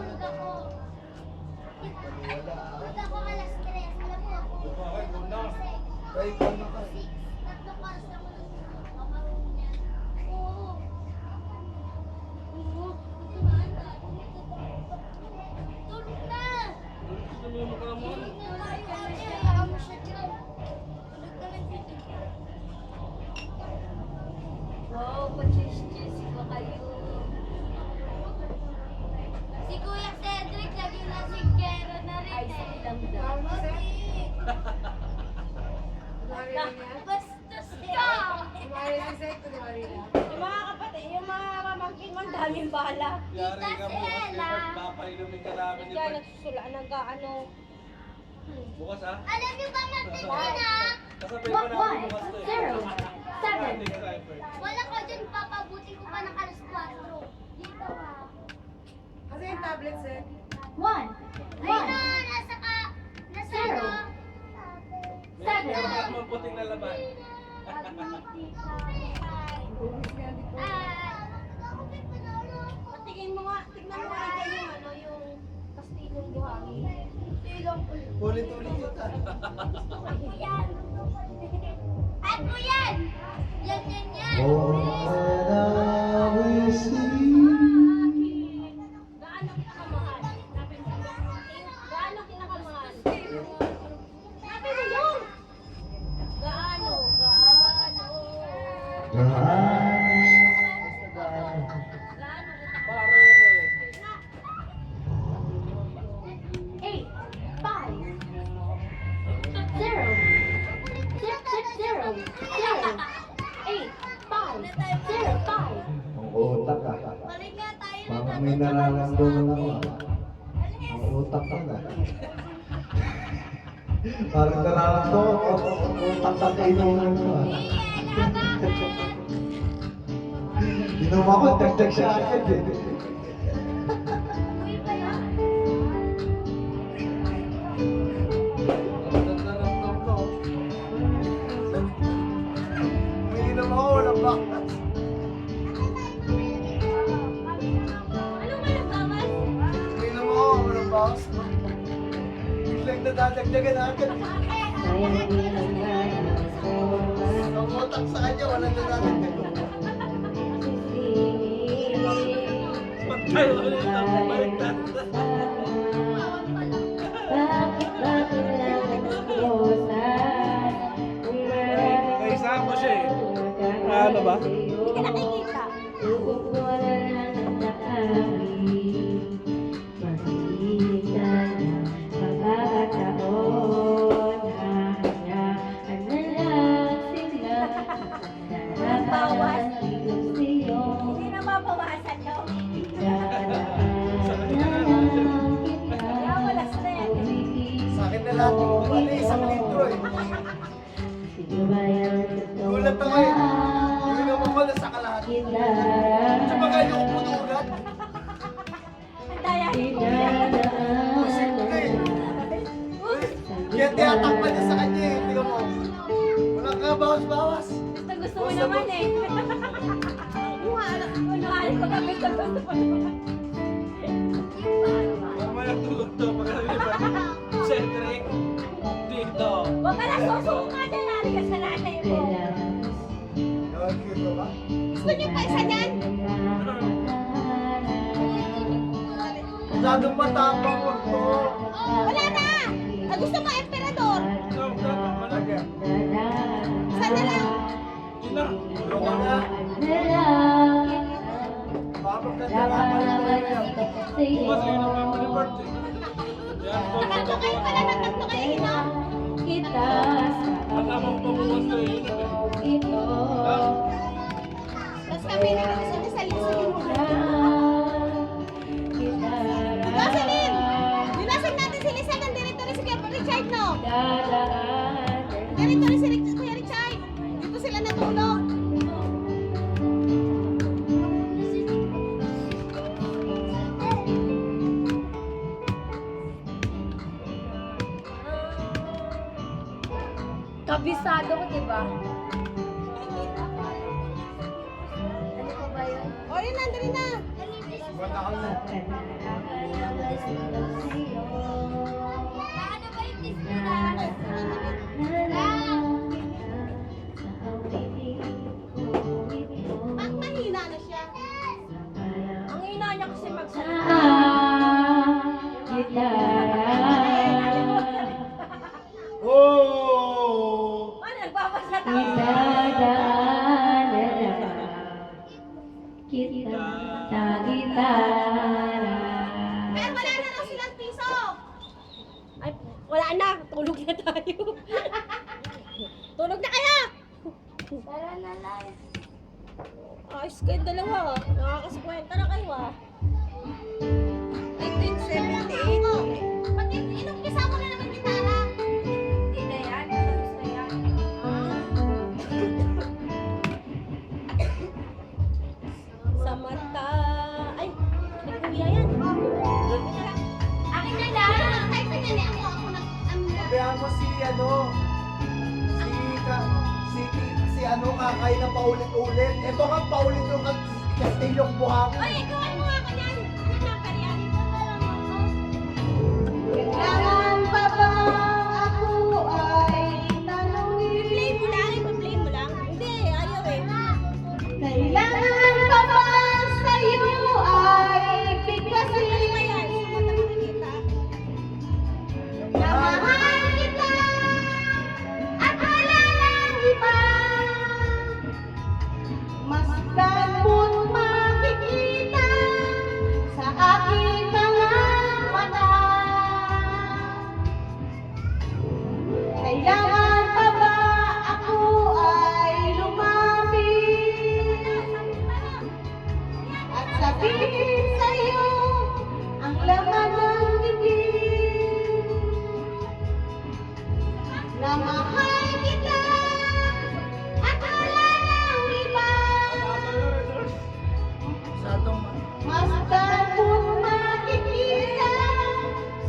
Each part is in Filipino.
natutulog ako. Tulog ako alas 3. Alam mo ako. Ay, paano ka? 6. 3 oras lang ako natutulog. Kamarong yan. Oo. Oo. Tulog na! Tulog ka na. Baka mo siya dyan. Tulog ka lang dito. Wow, pachis-chis pa kayo. Si Kuya Cedric, naging nasigero na rin Ay, eh. lang daw. Bastos ka! Yung mga kapatid, yung mga mamangkin mo, ang daming bala. Yari ka bukas, Ella. Leopard. Papainumin ka namin ni Kaya Bert. nagsusula, nag-ano. Bukas ha? Alam niyo ba magtinda na? Kasabihin pa namin bukas to eh. 7. Hindi ka driver. Wala ko dyan, papabuti ko pa ng alas 4. Dito ha. Kasi yung tablets eh. 1. Ayun na, nasa ka, nasa ano? Meron ka naman puting na laban. Patingin mo nga, tignan mo nga dyan yung ano, yung kastilong buhangin. Silong ulit. Ulit-ulit kita. Yan. Ano yan? Yan, yan, yan. Gaano kinakamahal? Gaano kinakamahal? Sabi mo yun! Gaano? Gaano? Pare! 8, 5, 0, 6, 6, 0, 0, 8, 5, 0, 5. Ang utak ka. Balik nga tayo na Parang may nararamdaman ako. Ang utak ka na. Parang nararamdaman ko. Ang utak ka kailangan ko. Inom ako, dagdag siya agad eh. Nararamdam ko. Umiinom ako, walang bakas. Anong walang bawas? Umiinom ako, walang bakas. Biglang nadadagdagan agad. Ang utak sa kanya, walang nadadagdagan. Pantay ulit ang baliktad. May isa ako siya eh. Ano ba? Hindi ka nakikita. Bawas. Hindi na mabawasan yun. Kaya wala stress. Sa akin na lang kung bali, isang litro eh. Gulat ako eh. Umiinom ako na sa kalahati. Sa bagay yung punulat. Ang dayahin ko yan. Pusik ko na eh. Kaya tiyatakpan niya sa kanya eh. Tingnan mo. Walang kabawas-bawas. Gusto mo naman eh. Kunwari ko kami sa gusto mo naman. Mamaya tulog to pagkaliban. Cedric. Dito. Huwag ka na susuka dyan. Narigas na nanay mo. Okay bro ba? Gusto niyo pa isa niyan? Masyadong matapang mo to. Wala na! Ah, gusto mo emperador? Ikaw, tatang malaga. Sana lang. Yun na. Tulog ka na. Babag ka na naman yan. Bukas yun ang family birthday. Yan po. Tatlo kayo pala ng tatlo kayo inom. Matamang pabukas na yun. Tapos kami na lang isa sa lisagin mo. Jocelyn! Dinasag natin si Lisa ng directory si Kuya Richard, no? Directory si Kuya Richard. Dito sila natulog. Kabisado ko, diba? Ano pa ba yun? O, yun na, dali na. Batakal na. Wala na, tulog na tayo. Tulog na kayo! Tara na lang. Ayos kayo dalawa. Nakakasikwenta na kayo ah. 1978. Pati inumpisa mo na naman gitara. Hindi na yan. Tapos na yan. Sa mata. Ay, may kuya yan. Akin na lang. Kahit na yan eh. Ako na. Kaya mo si si kakay na paulit-ulit. Ito nga paulit yung kastilyong buhangin. Ay, ikawan mo nga ka yan. Ano na, karyanin mo na lang ako. Kailangan pa ba ako ay tanongin? I-play mo lang, i-play mo lang. Hindi, ayaw eh. Kailangan pa ba sa'yo ay bigkasin? Ano ba yan? Sa mata makikita. Na mahal kita at wala nang iba. Masdan mo't makikita sa aking mga mata. Kailangan pa ba ako ay lumapit at sabihin sa'yo ang laman ng bibig na mahal kita at wala nang iba. Masdan mo't makikita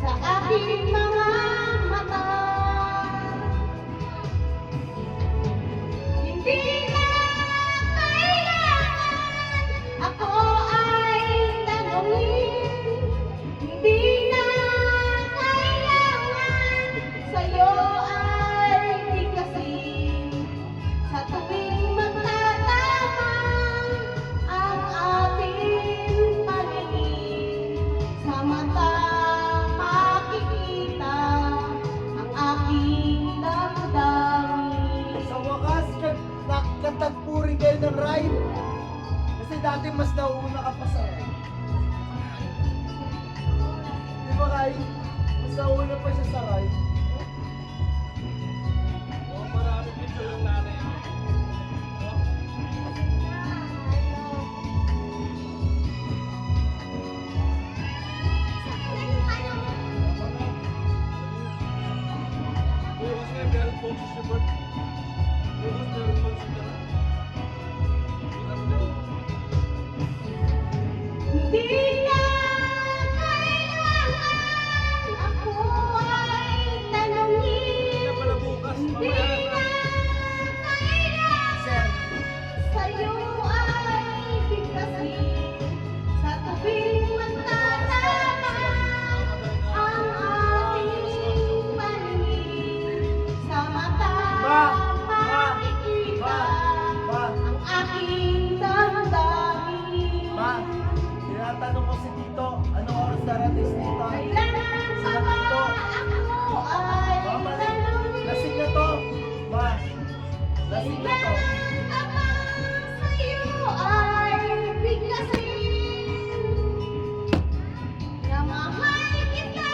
sa aking mga mata. Hindi na kailangan ako ay tanongin. Hindi na kailangan sa'yo ay bigkasin. Sa tuwing magtatama ang ating paningin, sa mata makikita ang aking damdamin. Sa wakas, nagtagpo rin kayo ng ride. Kasi dati mas nauuna ka pa sa ride. Di ba Kai? Mas nauuna pa siya sa ride. Hindi na kailangan ako ay tanongin. Hindi na kailangan sa'yo ay bigkasin. Sa tuwing magtatama ang ating paningin, sa mata makikita ang aking damdamin. Ma, tinatanong ko si Tito, anong oras darating si Tito? Kailangan pa ba ako ay tanongin? Lasing na to. Ma, lasing na to. Kailangan pa ba sa'yo ay bigkasin? Na mahal kita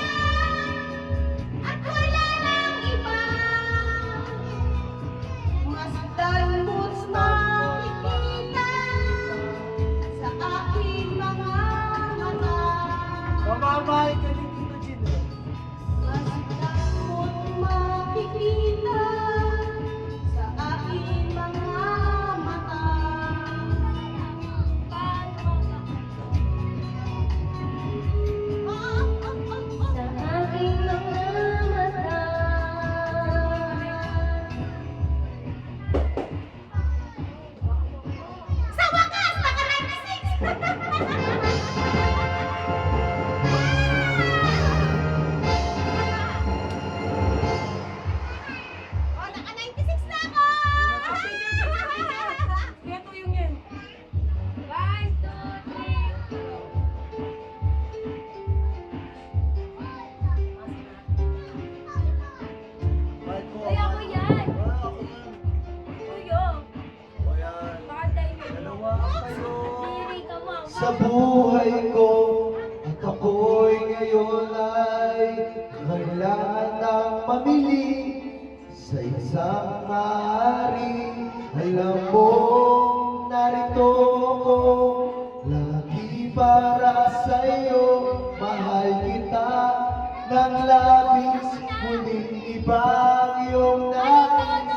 at wala nang iba. Masdan mo't makikita sa aking mga mata. Mamamahal ka ni Tito Gino. Masdan mo't makikita sa aking mga mata. Sa aking mga mata. Sa wakas, naka-96! Oh, naka-96 na ako! Kaya to yung yan. 1, 2, 3. Mahal ko. Ay, ako yan. Ako yan. Kuyo. O yan. Bakit tayo Dalawa kayo. Diri ka mo. Sa buhay ko at ako'y ngayon ay kailangan na mabili sa isang hari. Alam mo, narito ako, lagi para sa'yo. Mahal kita ng labis, muling ibang iyong nais.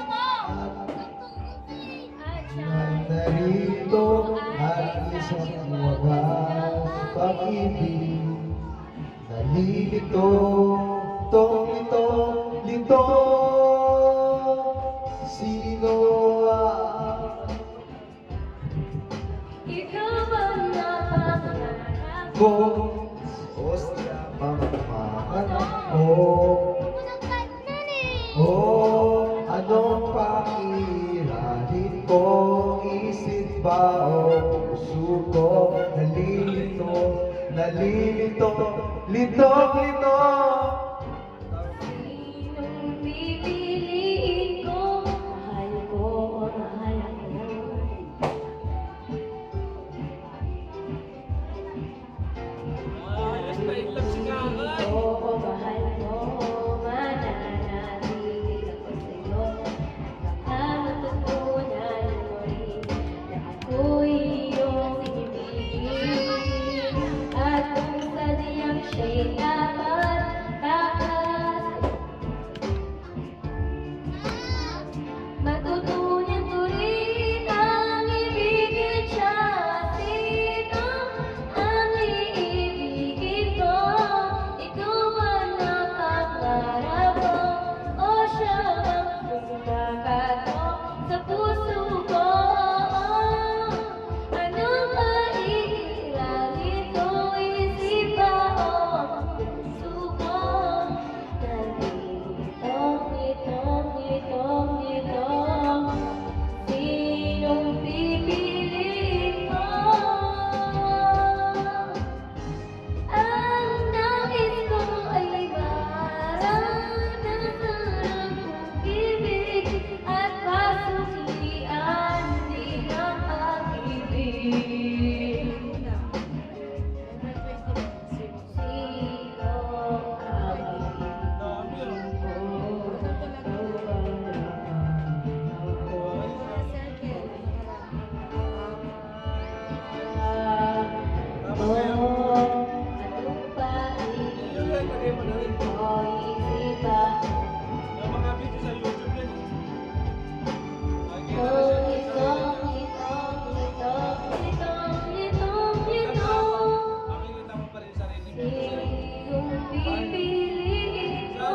Narito at isang wagas pag-ibig. Nalilito, lito. Sino ang Ikaw ang napangarap ko? Ostia pamamanap mo. Oh, anong pakirahin ko? Isip ba o puso ko? Nalilito, lito. Sinong pipiliin ko? Mahal ko o mahal ako? Ito o mahal ko, mananatili ako sa'yo. Baka matutunan mo rin na ako'y iyong ibigin. At kung sadyang siya'y dapat takas, matutunan ko rin ang ibigin siya. Sino ang iibigin ko? Ikaw ba napangarap ko? O siya ang kumakatok sa puso ko? Ano ba iiralin ko? Isip ba o puso ko? Nalito. Sinong pipiliin ko? Ang nais ko ay maranasan ang pag-ibig at pasuklian din ang pag-ibig. Sino pipiliin ko?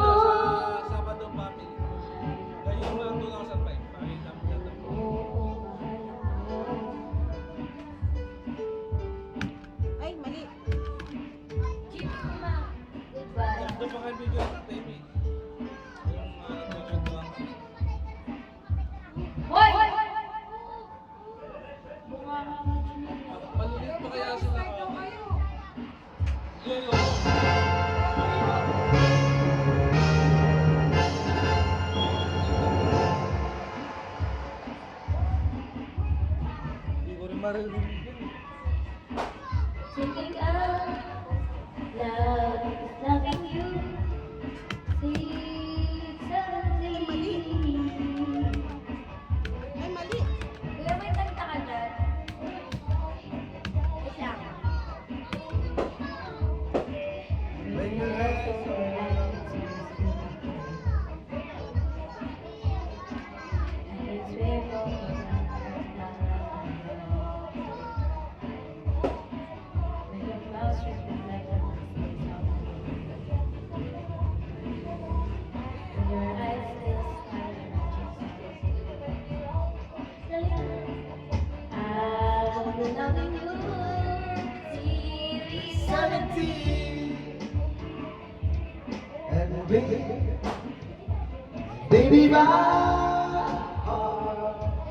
Ay, mali. Goodbye. Hoy! Malulit pa kaya sila? Hindi ko rin maririnig yun. Sitting out loud, loving you. Ay, mali. Kuya, may kanta ka dyan? Wait lang. when you let go? And baby, my heart,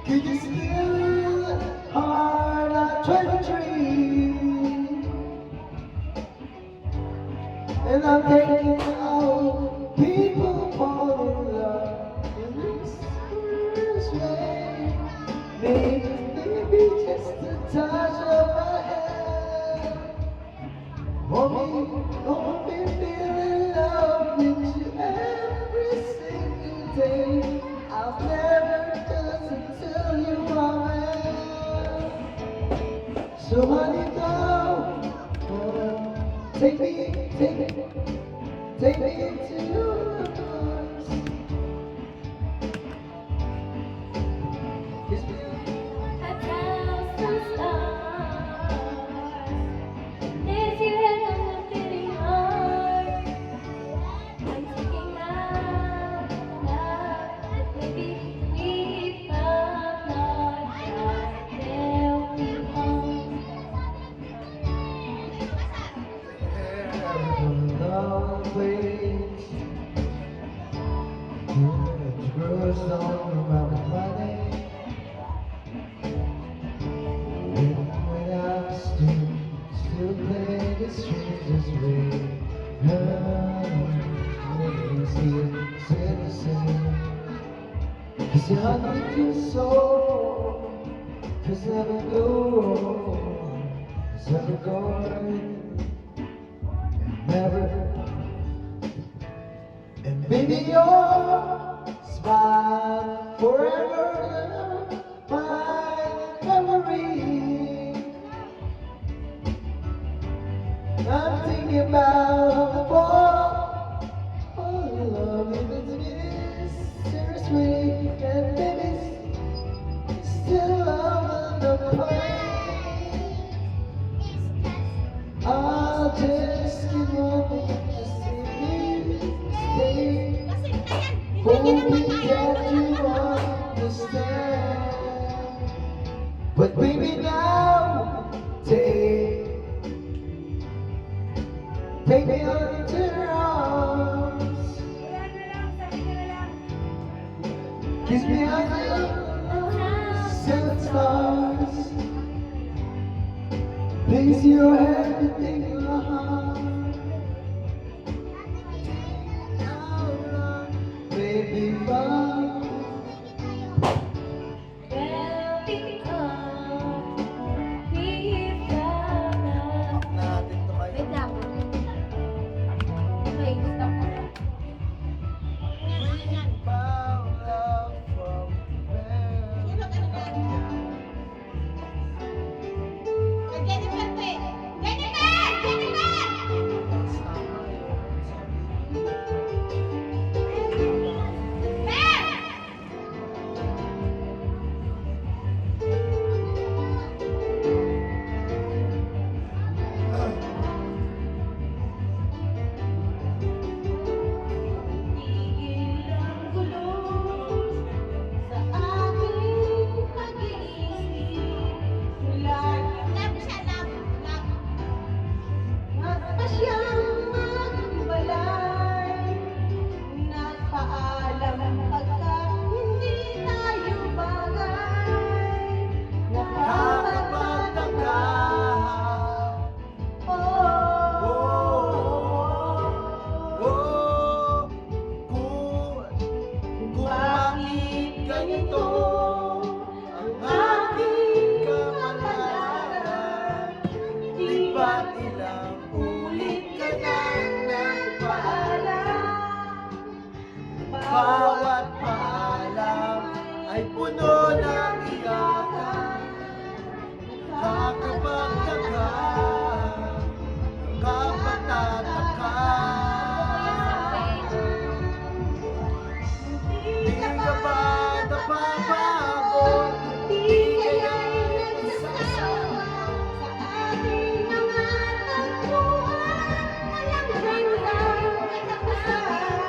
could you still heart like 23? And I'm thinking how people fall in love in this way. Maybe just a touch of my hand. Hold me, feel in love with you every take me into your arms. Kiss me. A thousand stars. There's your head on the beating heart. I'm taking out love. Maybe we found our child. There we are. Long ways. It grows all around my body. When I'm still playing the strangest way. Say the same. 'Cause you're hungry to soul. 'Cause never go. 'Cause never going. Never. And baby, your smile forever my memory. I'm thinking about the fall. Oh, love you seriously, and baby, still on the plane. I'll just keep moving to see you stay. Hoping that you understand. But baby, now take me into your arms. Kiss me under seven stars. Place your head within your heart. Baby, love. Well, because we found out. Natin to kayo. Wait lang. Okay, stop ko na. Found love from Sino ka na? Jennifer, pe! Jennifer! Jennifer! Tigil ang gulo sa aking pag-iisip. Mula at pa siyang magbalay. Nagpaalam pagka hindi tayo bagay. Nakapagtaka. Bakit ganito ang aking kamalaran? Di ba't ilang ulit ka na nagpaalam? Bawat paalam ay puno ng iyakan. Nakakapagtaka, nakakatataka. Di ka ba napapagod? Di kaya'y nagsasawa sa ating mga tagpuan. Walang hanggang katapusan.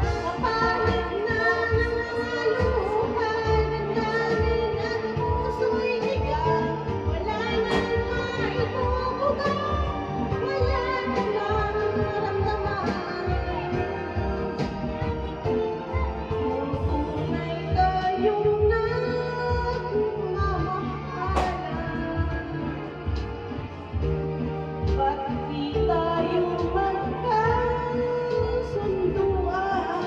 Kapalit na ng mga luha, nagdamig at puso'y higang. Wala nang maibubuga, wala na lang maramdaman. Kung tunay tayong nagmamahalan, ba't di tayo magkasunduan?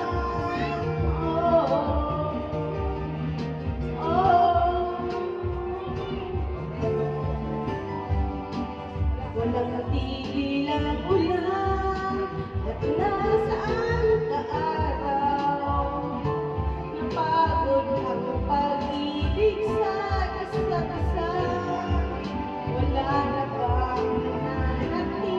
Walang tigil ang ulan at nasaan ka araw. Napagod ang pag-ibig sa isa-isa. Wala na bang nananatili?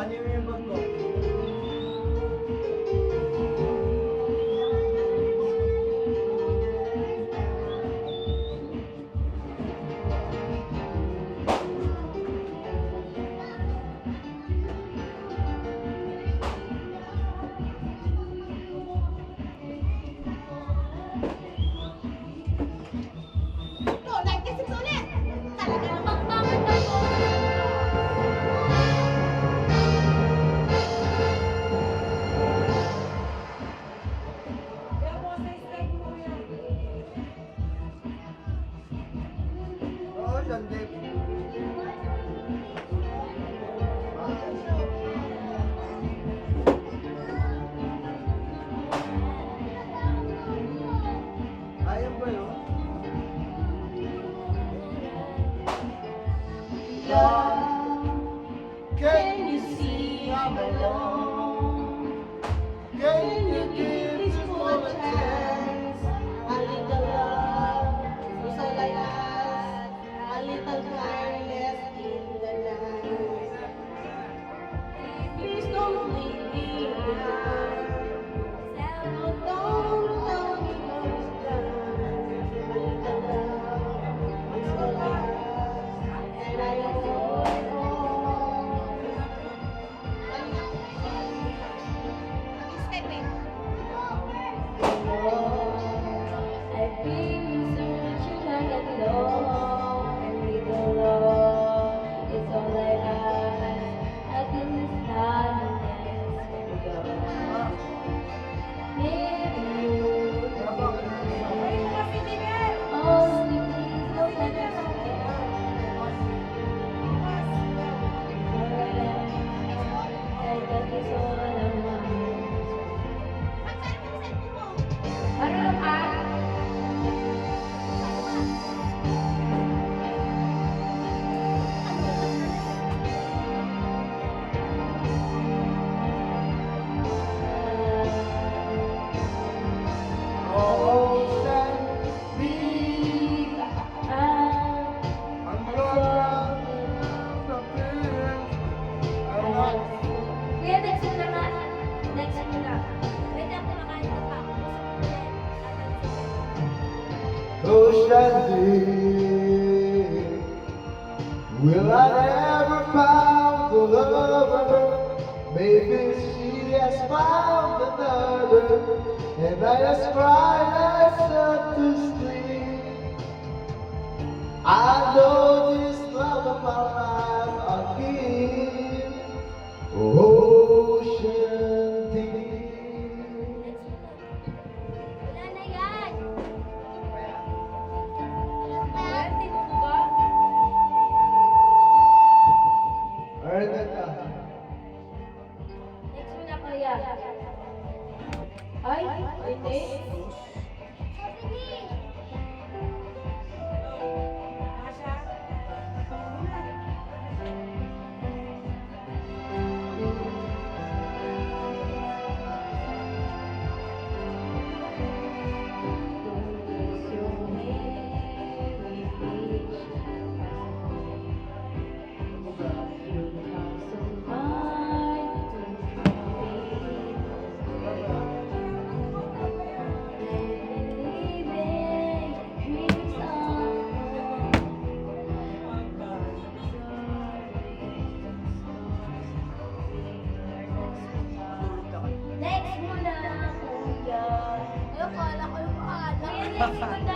Ano yung bag ko? Ito, 96 ulit! Talaga naman. Bakit ako? Oo, sandip. Ayaw ba yun? Can you see I'm alone? Can you give this one a chance? A little love is all I ask. A little kindness in the night. Please don't leave me behind. Don't tell me no time. A little love is all I ask. And I know. Step in. I've been searching all alone, and little love is all I ask. I feel this sadness when you go. Maybe you only please don't let us and that is all I want. Ano lang Ocean deep, I'm gonna disappear. I'm not Kuya, next mo na nga. Next mo na. Wait lang, kumakain ka pa. Ocean deep, will I ever found a lover? Maybe she has found another, and I just cry myself to sleep. I know this love of my life I'll give. Ocean deep. Wala na yan. Kuya, tinong ka? Alright, Next mo na, kuya. Ay, hindi. Sabi ni. Next mo na, kuya. Ayoko, alam ko yung pangalan. Kuya, next mo na.